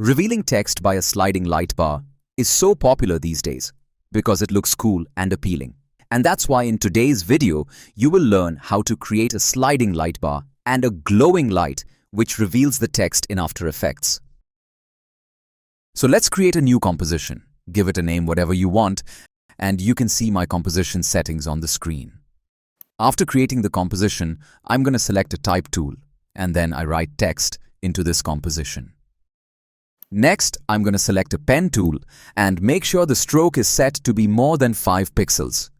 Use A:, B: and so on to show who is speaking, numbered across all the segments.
A: Revealing text by a sliding light bar is so popular these days because it looks cool and appealing. And that's why in today's video, you will learn how to create a sliding light bar and a glowing light which reveals the text in After Effects. So let's create a new composition. Give it a name whatever you want, and you can see my composition settings on the screen. After creating the composition, I'm going to select a type tool, and then I write text into this composition. Next, I'm going to select a pen tool and make sure the stroke is set to be more than 5 pixels.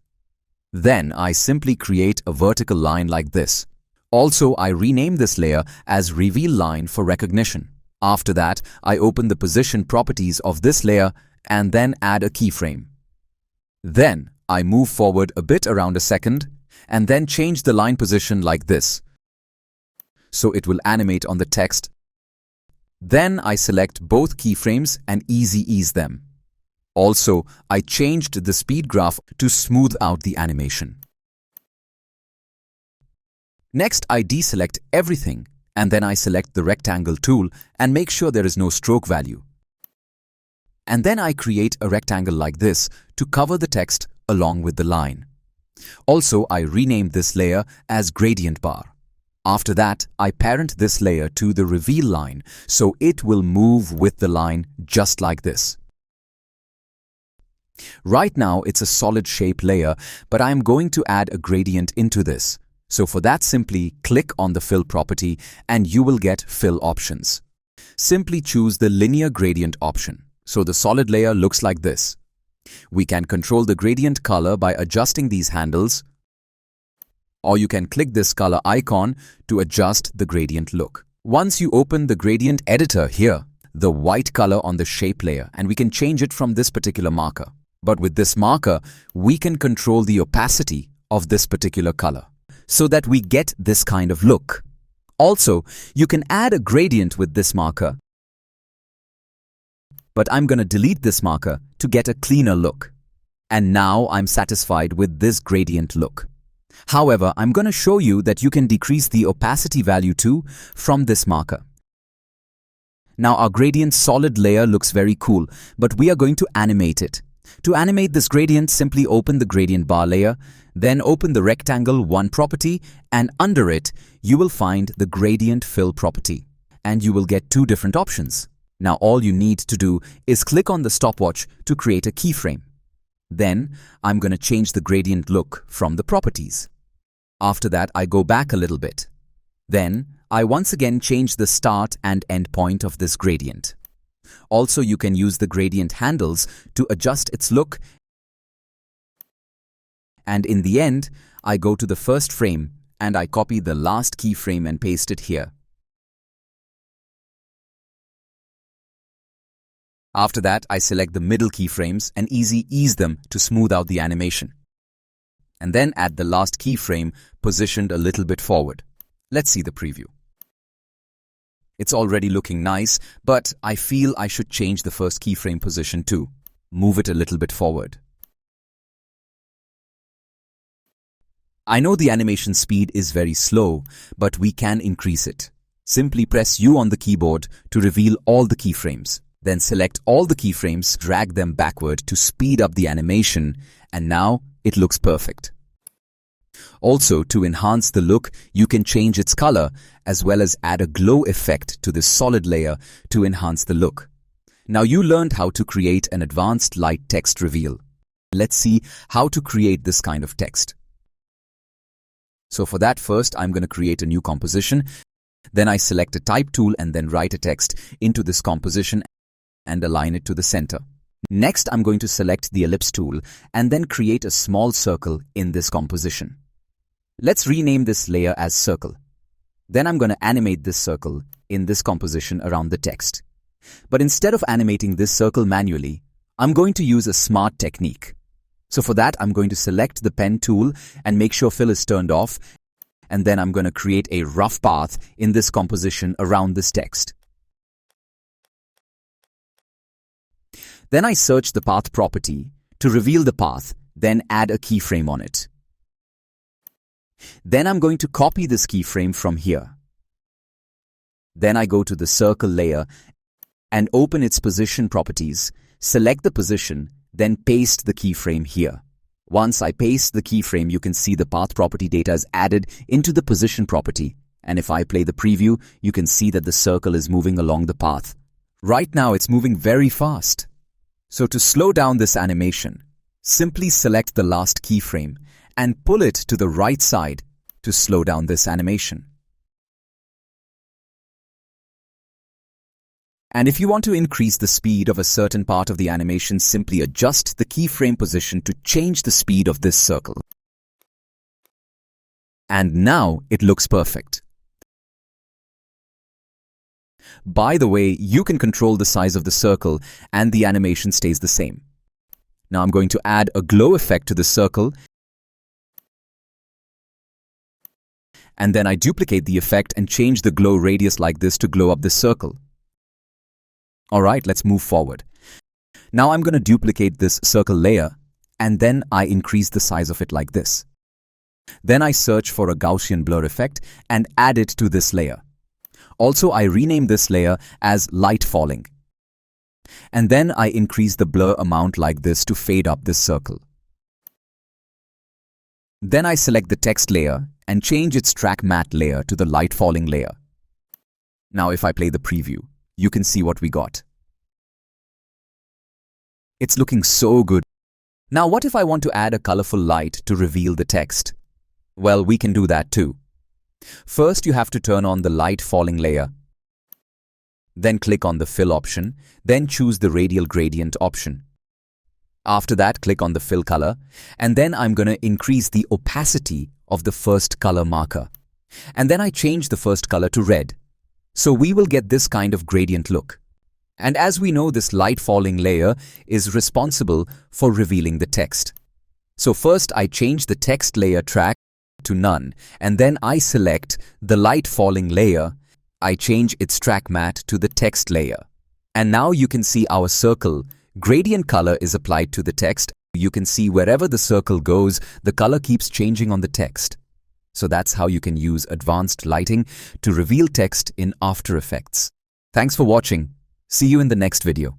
A: Then I simply create a vertical line like this. Also, I rename this layer as Reveal Line for recognition. After that, I open the position properties of this layer and then add a keyframe. Then, I move forward a bit around a second and then change the line position like this, so it will animate on the text. Then I select both keyframes and easy ease them. Also, I changed the speed graph to smooth out the animation. Next, I deselect everything and then I select the rectangle tool and make sure there is no stroke value. And then I create a rectangle like this to cover the text along with the line. Also, I renamed this layer as Gradient Bar. After that, I parent this layer to the reveal line, so it will move with the line just like this. Right now, it's a solid shape layer, but I'm going to add a gradient into this. So for that, simply click on the Fill property and you will get Fill options. Simply choose the Linear Gradient option, so the solid layer looks like this. We can control the gradient color by adjusting these handles, or you can click this color icon to adjust the gradient look. Once you open the gradient editor here, the white color on the shape layer, and we can change it from this particular marker. But with this marker, we can control the opacity of this particular color so that we get this kind of look. Also, you can add a gradient with this marker, but I'm going to delete this marker to get a cleaner look. And now I'm satisfied with this gradient look. However, I'm going to show you that you can decrease the opacity value too from this marker. Now our gradient solid layer looks very cool, but we are going to animate it. To animate this gradient, simply open the gradient bar layer, then open the rectangle 1 property, and under it, you will find the gradient fill property. And you will get 2 different options. Now all you need to do is click on the stopwatch to create a keyframe. Then, I'm going to change the gradient look from the properties. After that, I go back a little bit. Then, I once again change the start and end point of this gradient. Also, you can use the gradient handles to adjust its look. And in the end, I go to the first frame and I copy the last keyframe and paste it here. After that, I select the middle keyframes and easy ease them to smooth out the animation. And then add the last keyframe positioned a little bit forward. Let's see the preview. It's already looking nice, but I feel I should change the first keyframe position too. Move it a little bit forward. I know the animation speed is very slow, but we can increase it. Simply press U on the keyboard to reveal all the keyframes. Then select all the keyframes, drag them backward to speed up the animation, and now it looks perfect. Also, to enhance the look, you can change its color as well as add a glow effect to this solid layer to enhance the look. Now you learned how to create an advanced light text reveal. Let's see how to create this kind of text. So for that, first I'm going to create a new composition. Then I select a type tool and then write a text into this composition and align it to the center. Next, I'm going to select the ellipse tool and then create a small circle in this composition. Let's rename this layer as circle. Then I'm going to animate this circle in this composition around the text. But instead of animating this circle manually, I'm going to use a smart technique. So for that, I'm going to select the pen tool and make sure fill is turned off. And then I'm going to create a rough path in this composition around this text. Then I search the path property to reveal the path, then add a keyframe on it. Then I'm going to copy this keyframe from here. Then I go to the circle layer and open its position properties, select the position, then paste the keyframe here. Once I paste the keyframe, you can see the path property data is added into the position property. And if I play the preview, you can see that the circle is moving along the path. Right now, it's moving very fast. So to slow down this animation, simply select the last keyframe and pull it to the right side to slow down this animation. And if you want to increase the speed of a certain part of the animation, simply adjust the keyframe position to change the speed of this circle. And now it looks perfect. By the way, you can control the size of the circle and the animation stays the same. Now I'm going to add a glow effect to the circle. And then I duplicate the effect and change the glow radius like this to glow up this circle. Alright, let's move forward. Now I'm going to duplicate this circle layer and then I increase the size of it like this. Then I search for a Gaussian blur effect and add it to this layer. Also, I rename this layer as light falling. And then I increase the blur amount like this to fade up this circle. Then I select the text layer and change its track matte layer to the light falling layer. Now if I play the preview, you can see what we got. It's looking so good. Now what if I want to add a colorful light to reveal the text? Well, we can do that too. First, you have to turn on the light falling layer. Then click on the fill option, then choose the radial gradient option. After that, click on the fill color, and then I'm going to increase the opacity of the first color marker. And then I change the first color to red. So we will get this kind of gradient look. And as we know, this light falling layer is responsible for revealing the text. So first I change the text layer track to none, and then I select the light falling layer. I change its track matte to the text layer. And now you can see our circle. Gradient color is applied to the text. You can see wherever the circle goes, the color keeps changing on the text. So that's how you can use advanced lighting to reveal text in After Effects. Thanks for watching. See you in the next video.